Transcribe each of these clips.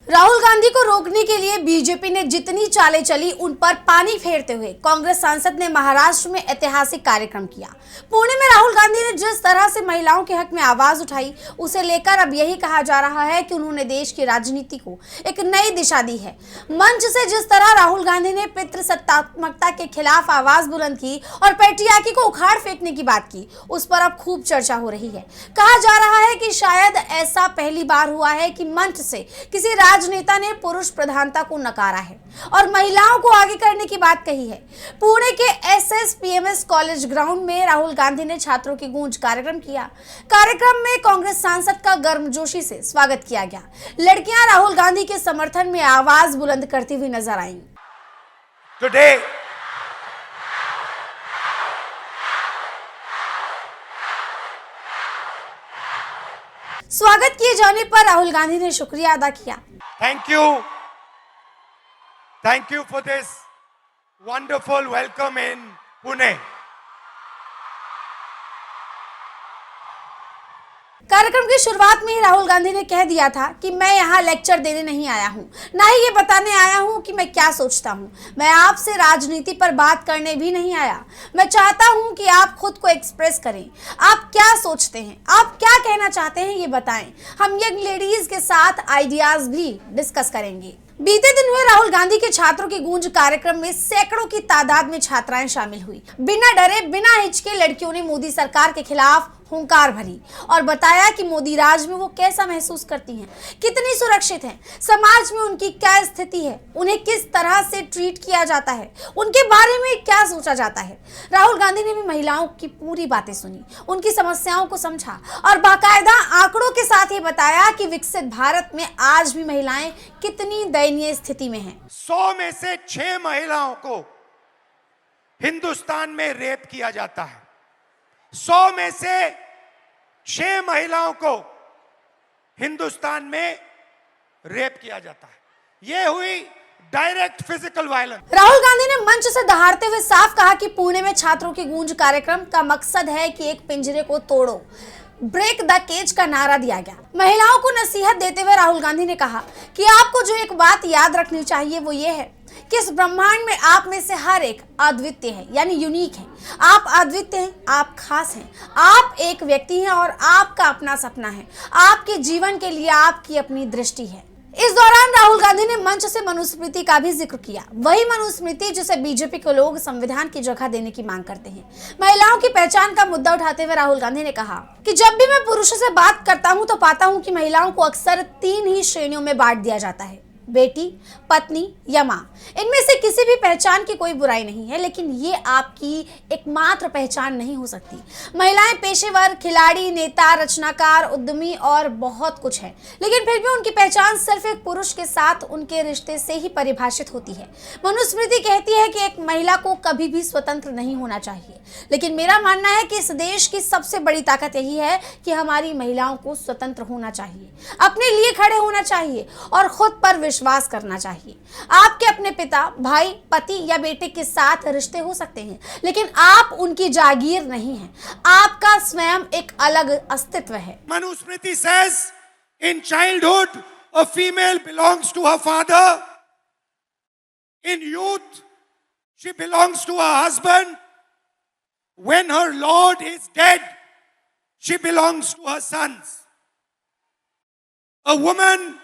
राहुल गांधी को रोकने के लिए बीजेपी ने जितनी चालें चली उन पर पानी फेरते हुए कांग्रेस सांसद ने महाराष्ट्र में ऐतिहासिक कार्यक्रम किया। पुणे में राहुल गांधी ने जिस तरह से महिलाओं के हक में आवाज उठाई, उसे लेकर अब यही कहा जा रहा है कि उन्होंने देश की राजनीति को एक नई दिशा दी है। मंच से जिस तरह राहुल गांधी ने पितृसत्तात्मकता के खिलाफ आवाज बुलंद की और पेट्रियार्की को उखाड़ फेंकने की बात की, उस पर अब खूब चर्चा हो रही है। कहा जा रहा है कि शायद ऐसा पहली बार हुआ है कि मंच से किसी राजनेता ने पुरुष प्रधानता को नकारा है और महिलाओं को आगे करने की बात कही है। पुणे के एसएसपीएमएस कॉलेज ग्राउंड में राहुल गांधी ने छात्रों की गूंज कार्यक्रम किया। कार्यक्रम में कांग्रेस सांसद का गर्मजोशी से स्वागत किया गया। लड़कियां राहुल गांधी के समर्थन में आवाज बुलंद करती हुई नजर आईं। Today, स्वागत किए जाने पर राहुल गांधी ने शुक्रिया अदा किया। Thank you for this wonderful welcome in Pune. कार्यक्रम की शुरुआत में ही राहुल गांधी ने कह दिया था कि मैं यहाँ लेक्चर देने नहीं आया हूँ, ना ही ये बताने आया हूँ कि मैं क्या सोचता हूँ। मैं आपसे राजनीति पर बात करने भी नहीं आया। मैं चाहता हूँ कि आप खुद को एक्सप्रेस करें। आप क्या सोचते हैं, आप क्या कहना चाहते हैं, ये बताएं। हम यंग लेडीज के साथ आइडियाज भी डिस्कस करेंगे। बीते दिन हुए राहुल गांधी के छात्रों की गूंज कार्यक्रम में सैकड़ों की तादाद में छात्राएं शामिल हुई। बिना डरे बिना हिचके लड़कियों ने मोदी सरकार के खिलाफ हुंकार भरी और बताया कि मोदी राज में वो कैसा महसूस करती हैं, कितनी सुरक्षित हैं, समाज में उनकी क्या स्थिति है, उन्हें किस तरह से ट्रीट किया जाता है, उनके बारे में क्या सोचा जाता है। राहुल गांधी ने भी महिलाओं की पूरी बातें सुनी, उनकी समस्याओं को समझा और बाकायदा आंकड़ों के साथ ही बताया कि विकसित भारत में आज भी महिलाएं कितनी दयनीय स्थिति में हैं। 100 में से 6 महिलाओं को हिंदुस्तान में रेप किया जाता है। 100 में से 6 महिलाओं को हिंदुस्तान में रेप किया जाता है। यह हुई direct physical violence. Rahul Gandhi ने मंच से दहाड़ते हुए साफ कहा कि पुणे में छात्रों की गूंज कार्यक्रम का मकसद है कि एक पिंजरे को तोड़ो, ब्रेक द केज का नारा दिया गया। महिलाओं को नसीहत देते हुए राहुल गांधी ने कहा कि आपको जो एक बात याद रखनी चाहिए वो ये है कि इस ब्रह्मांड में आप में से हर एक अद्वितीय है, यानी यूनिक है। आप अद्वितीय हैं, आप खास हैं, आप एक व्यक्ति हैं और आपका अपना सपना है। आपके जीवन के लिए आपकी अपनी दृष्टि है। इस दौरान राहुल गांधी ने मंच से मनुस्मृति का भी जिक्र किया, वही मनुस्मृति जिसे बीजेपी के लोग संविधान की जगह देने की मांग करते हैं। महिलाओं की पहचान का मुद्दा उठाते हुए राहुल गांधी ने कहा कि जब भी मैं पुरुषों से बात करता हूं तो पाता हूं कि महिलाओं को अक्सर 3 ही श्रेणियों में बांट दिया जाता है, बेटी, पत्नी या माँ। इनमें से किसी भी पहचान की कोई बुराई नहीं है, लेकिन ये आपकी एकमात्र पहचान नहीं हो सकती। महिलाएं पेशेवर, खिलाड़ी, नेता, रचनाकार, उद्यमी और बहुत कुछ है, लेकिन फिर भी उनकी पहचान सिर्फ एक पुरुष के साथ उनके रिश्ते से ही परिभाषित होती है। मनुस्मृति कहती है कि एक महिला को कभी भी स्वतंत्र नहीं होना चाहिए, लेकिन मेरा मानना है कि इस देश की सबसे बड़ी ताकत यही है कि हमारी महिलाओं को स्वतंत्र होना चाहिए, अपने लिए खड़े होना चाहिए और खुद पर विश्वास करना चाहिए। आपके अपने पिता, भाई, पति या बेटे के साथ रिश्ते हो सकते हैं, लेकिन आप उनकी जागीर नहीं हैं। आपका स्वयं एक अलग अस्तित्व है। Manusmriti says in childhood a female belongs to her father, in youth she belongs to her husband, when her lord is dead she belongs to her sons. A woman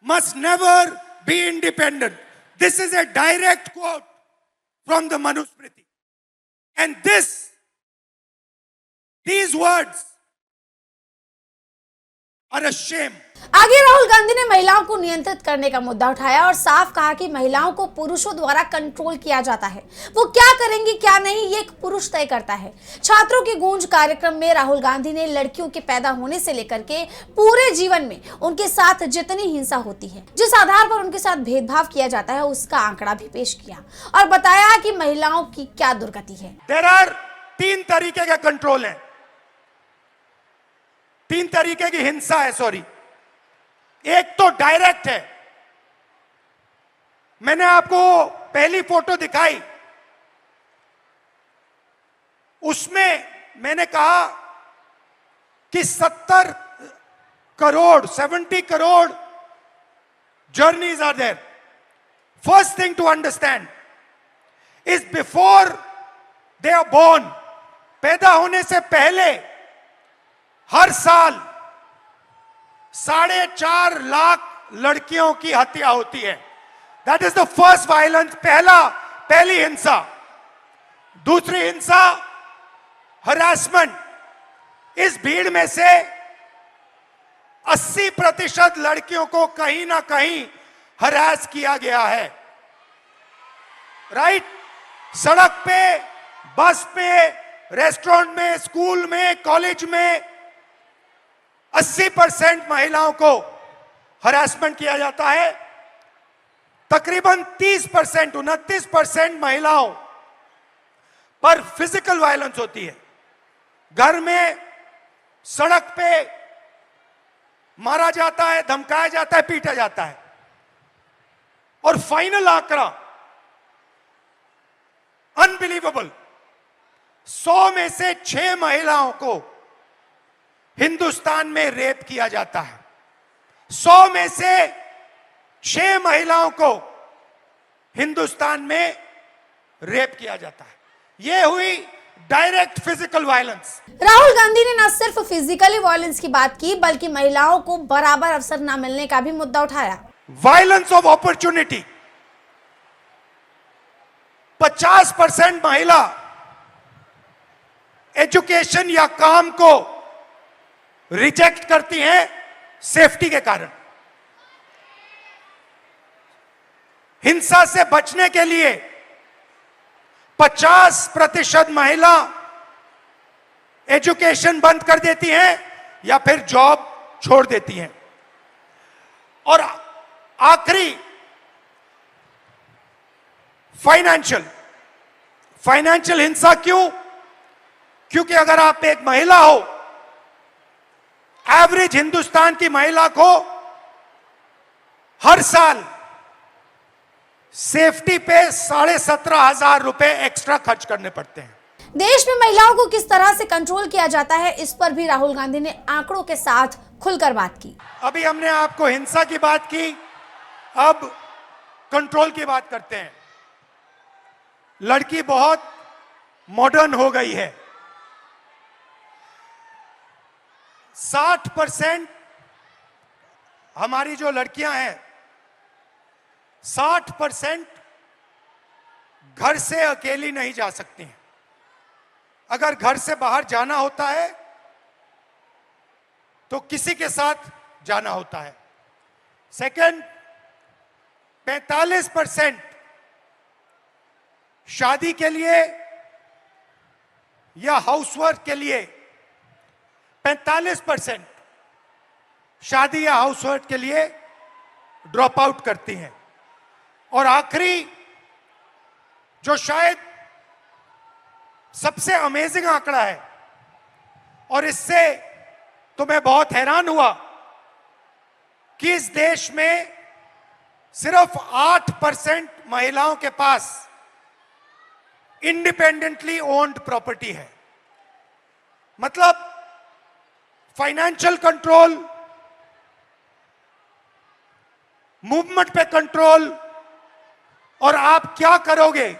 must never be independent. This is a direct quote from the Manusmriti. And these words are a shame. आगे राहुल गांधी ने महिलाओं को नियंत्रित करने का मुद्दा उठाया और साफ कहा कि महिलाओं को पुरुषों द्वारा कंट्रोल किया जाता है। वो क्या करेंगी क्या नहीं, ये एक पुरुष तय करता है। छात्रों की गूंज कार्यक्रम में राहुल गांधी ने लड़कियों के पैदा होने से लेकर के पूरे जीवन में उनके साथ जितनी हिंसा होती है, जिस आधार पर उनके साथ भेदभाव किया जाता है, उसका आंकड़ा भी पेश किया और बताया कि महिलाओं की क्या दुर्गति है। There are 3 तरीके का कंट्रोल है, 3 तरीके की हिंसा है, सॉरी। एक तो डायरेक्ट है। मैंने आपको पहली फोटो दिखाई, उसमें मैंने कहा कि 70 crore journeys are there. First thing to understand is before they are born, पैदा होने से पहले हर साल 4.5 लाख लड़कियों की हत्या होती है. That is the first violence, पहली हिंसा. दूसरी हिंसा हरासमेंट. इस भीड़ में से 80% लड़कियों को कहीं ना कहीं हरास किया गया है. राइट? सड़क पे, बस पे, रेस्टोरेंट में, स्कूल में, कॉलेज में 80% महिलाओं को हरासमेंट किया जाता है. तकरीबन 30%, 29% महिलाओं पर फिजिकल वायलेंस होती है. घर में, सड़क पे मारा जाता है, धमकाया जाता है, पीटा जाता है. और फाइनल आंकड़ा अनबिलीवेबल, 100 में से 6 महिलाओं को हिंदुस्तान में रेप किया जाता है. 100 में से 6 महिलाओं को हिंदुस्तान में रेप किया जाता है. यह हुई direct physical violence. Rahul Gandhi ने न सिर्फ फिजिकली वायलेंस की बात की, बल्कि महिलाओं को बराबर अवसर न मिलने का भी मुद्दा उठाया. Violence of opportunity. 50% महिला एजुकेशन या काम को रिजेक्ट करती हैं सेफ्टी के कारण. हिंसा से बचने के लिए 50% महिला एजुकेशन बंद कर देती हैं या फिर जॉब छोड़ देती हैं. और आखिरी फाइनेंशियल हिंसा. क्यों? क्योंकि अगर आप एक महिला हो, एवरेज हिंदुस्तान की महिला को हर साल सेफ्टी पे 17,500 रुपए एक्स्ट्रा खर्च करने पड़ते हैं. देश में महिलाओं को किस तरह से कंट्रोल किया जाता है, इस पर भी राहुल गांधी ने आंकड़ों के साथ खुलकर बात की. अभी हमने आपको हिंसा की बात की, अब कंट्रोल की बात करते हैं. लड़की बहुत मॉडर्न हो गई है. 60% हमारी जो लड़कियां हैं, 60% घर से अकेली नहीं जा सकती हैं. अगर घर से बाहर जाना होता है तो किसी के साथ जाना होता है. सेकंड, 45% शादी के लिए या हाउसवर्क के लिए 45% शादी या हाउसवर्क के लिए ड्रॉप आउट करती हैं. और आखिरी, जो शायद सबसे अमेजिंग आंकड़ा है और इससे तो मैं बहुत हैरान हुआ कि इस देश में सिर्फ 8% महिलाओं के पास इंडिपेंडेंटली ओन्ड प्रॉपर्टी है. मतलब फाइनेंशियल कंट्रोल, मूवमेंट पे कंट्रोल, और आप क्या करोगे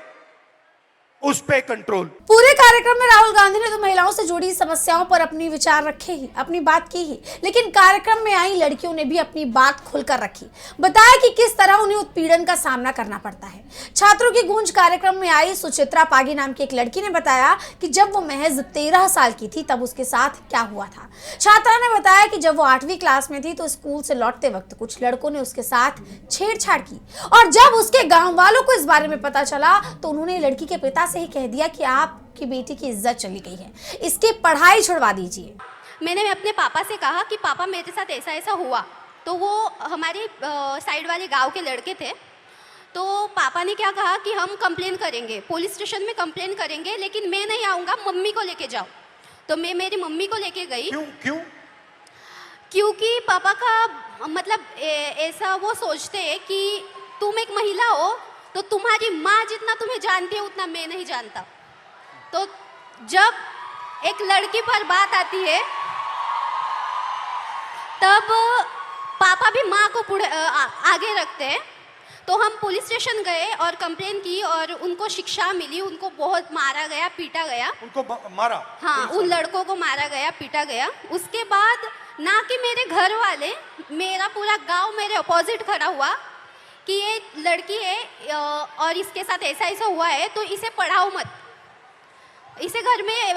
उस पे कंट्रोल. पूरे कार्यक्रम में राहुल गांधी ने तो महिलाओं से जुड़ी समस्याओं पर अपनी विचार रखे ही, अपनी बात की ही, लेकिन कार्यक्रम में आई लड़कियों ने भी अपनी बात खुलकर रखी. बताया कि किस तरह उन्हें उत्पीड़न का सामना करना पड़ता है. छात्रों की गूंज कार्यक्रम में आई सुचित्रा पागी नाम की एक लड़की ने बताया कि जब वो महज 13 साल की थी तब उसके साथ क्या हुआ था. छात्रा ने बताया कि जब वो 8वीं क्लास में थी तो स्कूल से लौटते वक्त कुछ लड़कों ने उसके साथ छेड़छाड़ की, और जब उसके गाँव वालों को इस बारे में पता चला तो उन्होंने लड़की के पिता से ही कह दिया कि आपकी बेटी की इज्जत चली गई है, इसकी पढ़ाई छुड़वा दीजिए. मैंने अपने पापा से कहा कि पापा मेरे साथ ऐसा ऐसा हुआ. तो वो हमारे साइड वाले गांव के लड़के थे. तो पापा ने क्या कहा कि हम कंप्लेन करेंगे, पुलिस स्टेशन में कंप्लेन करेंगे, लेकिन मैं नहीं आऊँगा, मम्मी को लेके जाओ. तो मैं मेरी मम्मी को लेके गई. क्यों? क्योंकि पापा का मतलब ऐसा वो सोचते हैं कि तुम एक महिला हो तो तुम्हारी माँ जितना तुम्हें जानती है उतना मैं नहीं जानता. तो जब एक लड़की पर बात आती है तब पापा भी माँ को आगे रखते हैं। तो हम पुलिस स्टेशन गए और कंप्लेन की और उनको शिक्षा मिली, उनको बहुत मारा गया, पीटा गया। उनको मारा? हाँ, उन लड़कों को मारा गया, पीटा गया। उसके बाद ना कि मेरे घर वाले, मेरा पूरा गांव मेरे अपोजिट खड़ा हुआ कि ये लड़की है और इसके साथ ऐसा ऐसा हुआ है, तो इसे पढ़ाओ मत, इसे घर में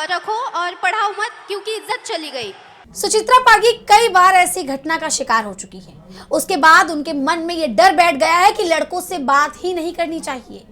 रखो और पढ़ाओ मत, क्योंकि इज्जत चली गई। सुचित्रा पागी कई बार ऐसी घटना का शिकार हो चुकी है। उसके बाद उनके मन में ये डर बैठ गया है कि लड़कों से बात ही नहीं करनी चाहिए।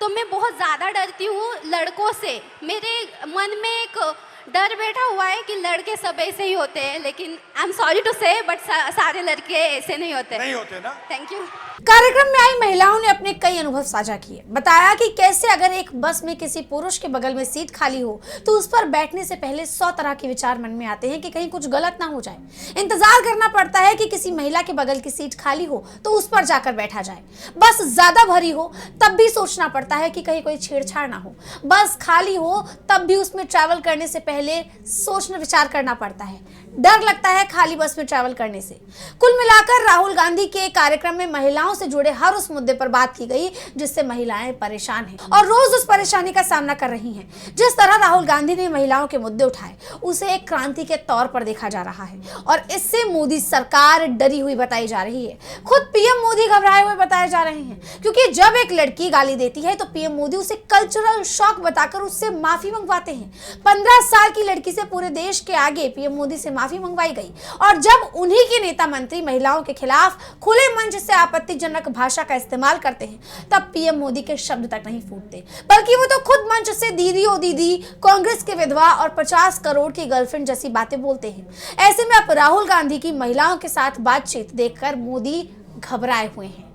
तो मैं बहुत ज़्यादा डरती हूँ लड़कों से। मेरे मन में एक डर बैठा हुआ है कि लड़के सब ऐसे ही होते हैं, लेकिन आई एम सॉरी टू से बट सारे लड़के ऐसे नहीं होते ना। Thank you. कार्यक्रम में आई महिलाओं ने अपने कई अनुभव साझा किए। बताया कि कैसे अगर एक बस में किसी पुरुष के बगल में सीट खाली हो तो उस पर बैठने से पहले 100 तरह के विचार मन में आते हैं कि कहीं कुछ गलत ना हो जाए। इंतजार करना पड़ता है कि किसी महिला के बगल की सीट खाली हो तो उस पर जाकर बैठा जाए। बस ज्यादा भरी हो तब भी सोचना पड़ता है कि कहीं कोई छेड़छाड़ ना हो। बस खाली हो तब भी उसमें ट्रैवल करने से पहले सोचना विचार करना पड़ता है। डर लगता है खाली बस में ट्रैवल करने से। कुल मिलाकर राहुल गांधी के कार्यक्रम में महिलाओं से जुड़े हर उस मुद्दे पर बात की गई जिससे महिलाएं परेशान हैं और रोज उस परेशानी का सामना कर रही हैं। जिस तरह राहुल गांधी ने महिलाओं के मुद्दे उठाए उसे एक क्रांति के तौर पर देखा जा रहा है और इससे मोदी सरकार डरी हुई बताई जा रही है। खुद पीएम मोदी घबराए हुए बताए जा रहे हैं, क्योंकि जब एक लड़की गाली देती है तो पीएम मोदी उसे कल्चरल शॉक बताकर उससे माफी मंगवाते हैं। 15 साल की लड़की से पूरे देश के आगे पीएम मोदी से माफी मंगवाई गई और जब उन्हीं के नेता मंत्री महिलाओं के खिलाफ खुले मंच से आपत्तिजनक भाषा का इस्तेमाल करते हैं तब पीएम मोदी के शब्द तक नहीं फूटते, बल्कि वो तो खुद मंच से दीदी ओ दीदी, कांग्रेस के विधवा और 50 करोड़ की गर्लफ्रेंड जैसी बातें बोलते हैं। ऐसे में अब राहुल गांधी की महिलाओं के साथ बातचीत देखकर मोदी घबराए हुए हैं।